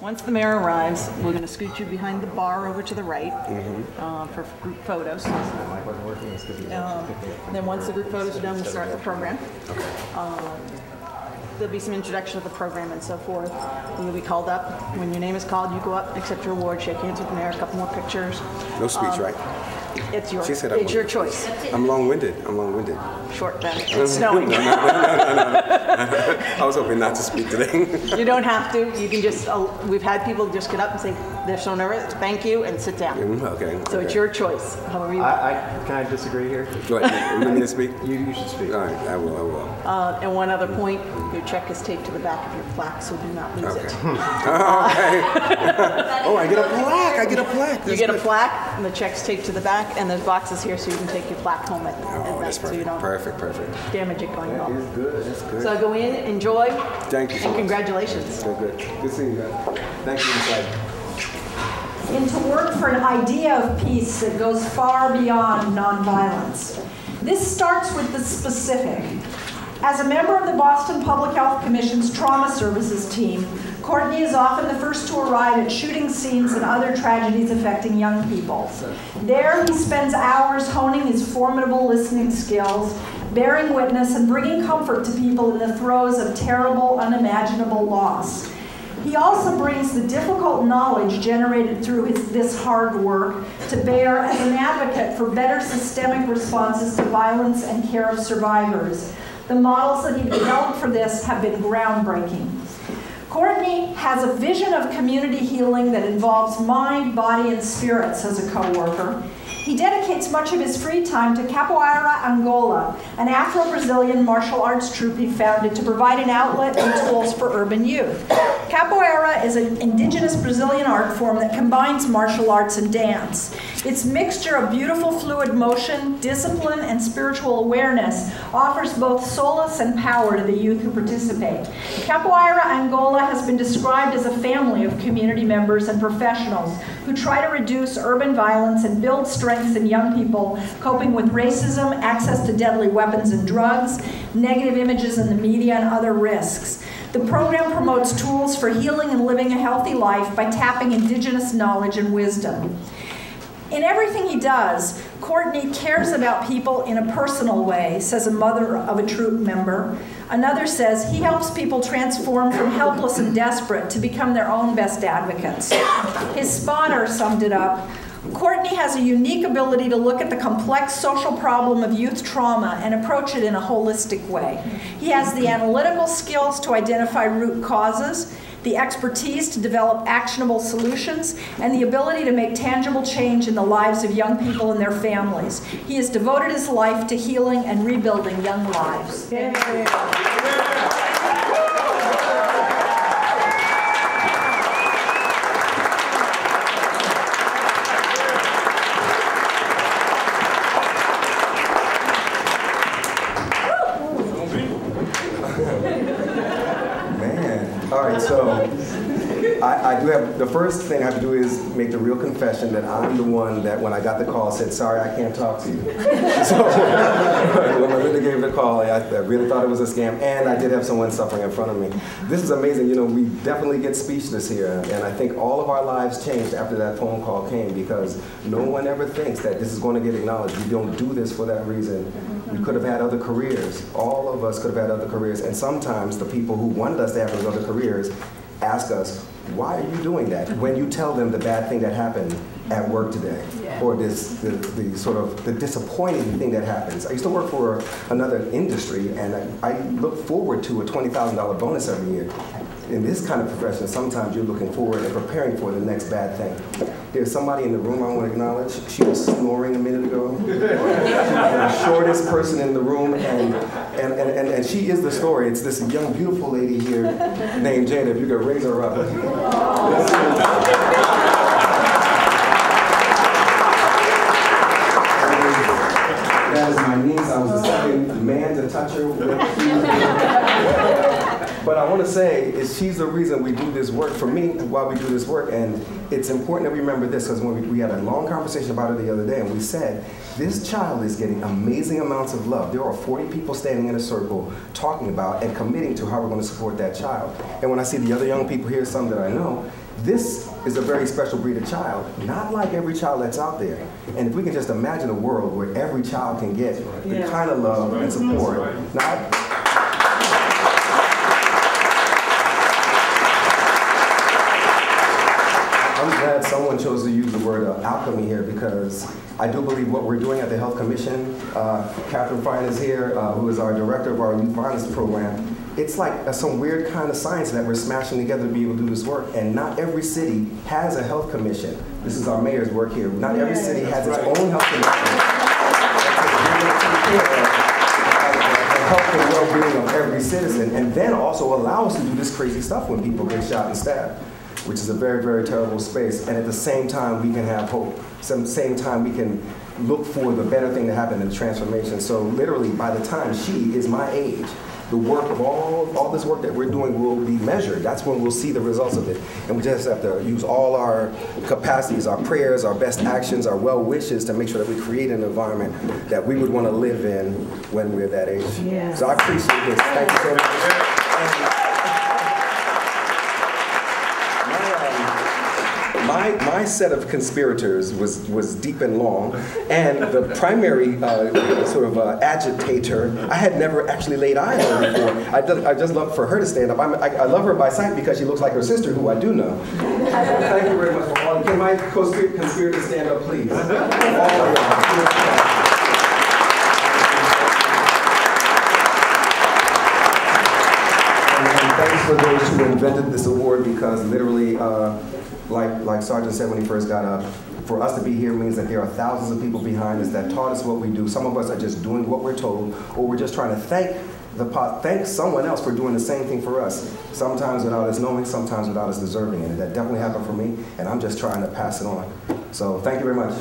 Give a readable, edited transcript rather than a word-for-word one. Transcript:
Once the mayor arrives, we're going to scoot you behind the bar over to the right for group photos. Then once the group photos are done, we'll start the program. There'll be some introduction of the program and so forth. You'll be called up. When your name is called, you go up, accept your award, shake hands with the mayor, a couple more pictures. No speech, right? It's your choice. I'm long-winded. Short then. It's snowing. No. I was hoping not to speak today. You don't have to. You can just, we've had people just get up and say, they're so nervous, thank you, and sit down. Okay. So it's your choice. However you Can I disagree here? Go ahead. You want me to speak? You should speak. All right, I will. And one other point, your check is taped to the back of your plaque, so do not lose it. Okay. Oh, I get a plaque. You get a plaque, and the check's taped to the back, and there's boxes here so you can take your plaque home at night, That's so you don't perfect. damage it going home. That's good. So go in, enjoy, Thank you so and much. congratulations. Good seeing you guys. Thank you, inside. And to work for an idea of peace that goes far beyond nonviolence. This starts with the specific. As a member of the Boston Public Health Commission's Trauma Services team, Courtney is often the first to arrive at shooting scenes and other tragedies affecting young people. There, he spends hours honing his formidable listening skills, bearing witness and bringing comfort to people in the throes of terrible, unimaginable loss. He also brings the difficult knowledge generated through this hard work to bear as an advocate for better systemic responses to violence and care of survivors. The models that he developed for this have been groundbreaking. Courtney has a vision of community healing that involves mind, body, and spirit, says a co-worker. He dedicates much of his free time to Capoeira Angola, an Afro-Brazilian martial arts troupe he founded to provide an outlet and tools for urban youth. Capoeira is an indigenous Brazilian art form that combines martial arts and dance. Its mixture of beautiful fluid motion, discipline, and spiritual awareness offers both solace and power to the youth who participate. Capoeira Angola has been described as a family of community members and professionals who try to reduce urban violence and build strength in young people coping with racism, access to deadly weapons and drugs, negative images in the media, and other risks. The program promotes tools for healing and living a healthy life by tapping indigenous knowledge and wisdom. In everything he does, Courtney cares about people in a personal way, says a mother of a troop member. Another says he helps people transform from helpless and desperate to become their own best advocates. His spotter summed it up. Courtney has a unique ability to look at the complex social problem of youth trauma and approach it in a holistic way. He has the analytical skills to identify root causes, the expertise to develop actionable solutions, and the ability to make tangible change in the lives of young people and their families. He has devoted his life to healing and rebuilding young lives. All right, so I do have, the first thing I have to do is make the real confession that I'm the one that when I got the call said, sorry, I can't talk to you. So when I really gave the call, I really thought it was a scam, and I did have someone suffering in front of me. This is amazing, we definitely get speechless here, and I think all of our lives changed after that phone call came because no one ever thinks that this is going to get acknowledged. We don't do this for that reason. We could have had other careers. All of us could have had other careers, and sometimes the people who wanted us to have those other careers ask us, why are you doing that? When you tell them the bad thing that happened at work today, or the sort of the disappointing thing that happens. I used to work for another industry, and I look forward to a $20,000 bonus every year. In this kind of profession, sometimes you're looking forward and preparing for the next bad thing. There's somebody in the room I want to acknowledge. She was snoring a minute ago. She was the shortest person in the room, and she is the story. It's this young, beautiful lady here named Jada. If you could raise her up. That is my niece. I was the second man to touch her. But I want to say, she's the reason we do this work, for me, why we do this work, and it's important that we remember this, because when we had a long conversation about it the other day, and we said, this child is getting amazing amounts of love. There are 40 people standing in a circle talking about and committing to how we're going to support that child. And when I see the other young people here, some that I know, This is a very special breed of child, not like every child that's out there. And if we can just imagine a world where every child can get the kind of love and support. Now, I'm glad someone chose to use the word alchemy here, because I do believe what we're doing at the Health Commission, Catherine Fine is here, who is our director of our youth violence program. It's like some weird kind of science that we're smashing together to be able to do this work. And not every city has a health commission. This is our mayor's work here. Not every city has its own health commission. The health and well-being of every citizen, and then also allow us to do this crazy stuff when people get shot and stabbed, which is a very, very terrible space. And at the same time, we can have hope. At the same time, we can look for the better thing to happen in the transformation. So literally, by the time she is my age, the work of all this work that we're doing will be measured. That's when we'll see the results of it. And we just have to use all our capacities, our prayers, our best actions, our well wishes to make sure that we create an environment that we would want to live in when we're that age. Yes. So I appreciate this. Thank you so much. My set of conspirators was deep and long, and the primary agitator I had never actually laid eyes on before. I just love for her to stand up. I love her by sight because she looks like her sister, who I do know. Thank you very much for all. Can my co-conspirators stand up, please? All of you. Thanks for those who invented this award, because literally, like Sergeant said when he first got up, for us to be here means that there are thousands of people behind us that taught us what we do. Some of us are just doing what we're told, or we're just trying to thank someone else for doing the same thing for us. Sometimes without us knowing, sometimes without us deserving it. And that definitely happened for me, and I'm just trying to pass it on. So thank you very much.